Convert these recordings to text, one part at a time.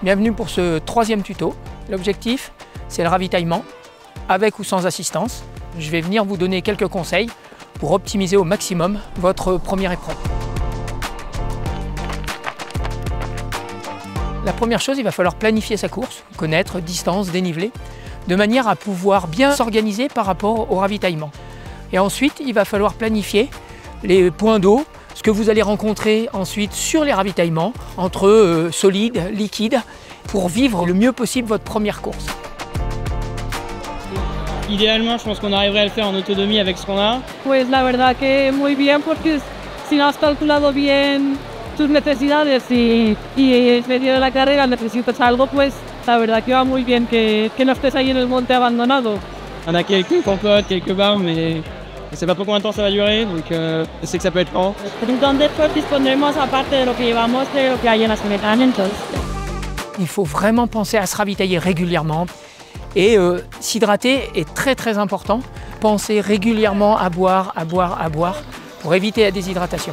Bienvenue pour ce troisième tuto. L'objectif, c'est le ravitaillement, avec ou sans assistance. Je vais venir vous donner quelques conseils pour optimiser au maximum votre première épreuve. La première chose, il va falloir planifier sa course, connaître distance, dénivelé, de manière à pouvoir bien s'organiser par rapport au ravitaillement. Et ensuite, il va falloir planifier les points d'eau, ce que vous allez rencontrer ensuite sur les ravitaillements, entre solides, liquides, pour vivre le mieux possible votre première course. Idéalement, je pense qu'on arriverait à le faire en autonomie avec ce qu'on a. Pues la verdad que muy bien, porque si no has calculado bien tus necesidades y en medio de la carrera necesitas algo, pues la verdad que va muy bien que no estés ahí en el monte abandonado. On a quelques compotes, quelques bars, mais je ne sais pas pour combien de temps ça va durer, donc je sais que ça peut être lent. ¿Dónde dispondremos aparte de lo que llevamos, de lo que hay en las mecánicas? Il faut vraiment penser à se ravitailler régulièrement. Et s'hydrater est très important. Pensez régulièrement à boire pour éviter la déshydratation.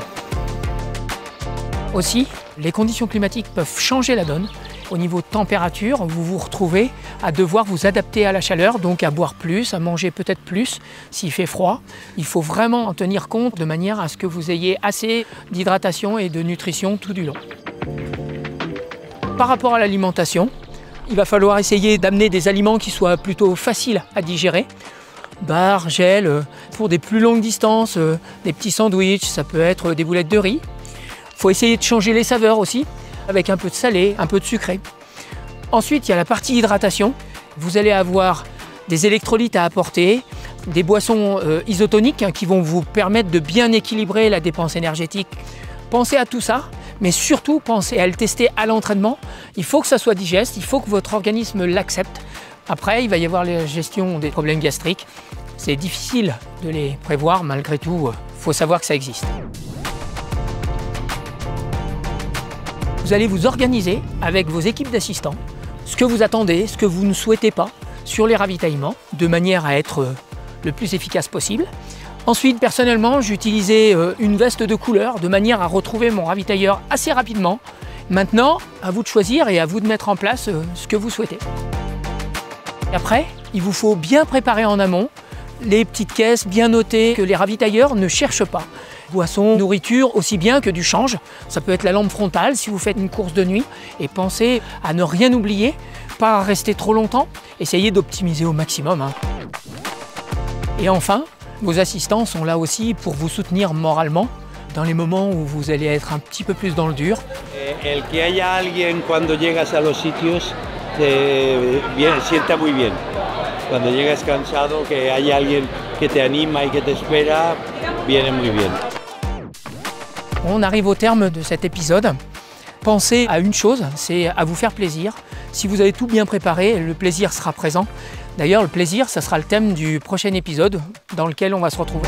Aussi, les conditions climatiques peuvent changer la donne. Au niveau de température, vous vous retrouvez à devoir vous adapter à la chaleur, donc à boire plus, à manger peut-être plus s'il fait froid. Il faut vraiment en tenir compte de manière à ce que vous ayez assez d'hydratation et de nutrition tout du long. Par rapport à l'alimentation, il va falloir essayer d'amener des aliments qui soient plutôt faciles à digérer. Barres, gel, pour des plus longues distances, des petits sandwichs, ça peut être des boulettes de riz. Il faut essayer de changer les saveurs aussi, avec un peu de salé, un peu de sucré. Ensuite, il y a la partie hydratation. Vous allez avoir des électrolytes à apporter, des boissons isotoniques qui vont vous permettre de bien équilibrer la dépense énergétique. Pensez à tout ça, mais surtout pensez à le tester à l'entraînement. Il faut que ça soit digeste, il faut que votre organisme l'accepte. Après, il va y avoir la gestion des problèmes gastriques. C'est difficile de les prévoir, malgré tout, il faut savoir que ça existe. Vous allez vous organiser avec vos équipes d'assistants, ce que vous attendez, ce que vous ne souhaitez pas sur les ravitaillements, de manière à être le plus efficace possible. Ensuite, personnellement, j'utilisais une veste de couleur de manière à retrouver mon ravitailleur assez rapidement. Maintenant, à vous de choisir et à vous de mettre en place ce que vous souhaitez. Et après, il vous faut bien préparer en amont les petites caisses, bien notées, que les ravitailleurs ne cherchent pas. Boissons, nourriture, aussi bien que du change. Ça peut être la lampe frontale si vous faites une course de nuit. Et pensez à ne rien oublier, pas à rester trop longtemps. Essayez d'optimiser au maximum. Et enfin, vos assistants sont là aussi pour vous soutenir moralement dans les moments où vous allez être un petit peu plus dans le dur. El que haya alguien cuando llegas a los sitios sienta muy bien. Cuando llegas cansado, que haya alguien que te anima y que te espera, viene muy bien. On arrive au terme de cet épisode. Pensez à une chose, c'est à vous faire plaisir. Si vous avez tout bien préparé, le plaisir sera présent. D'ailleurs, le plaisir, ça sera le thème du prochain épisode dans lequel on va se retrouver.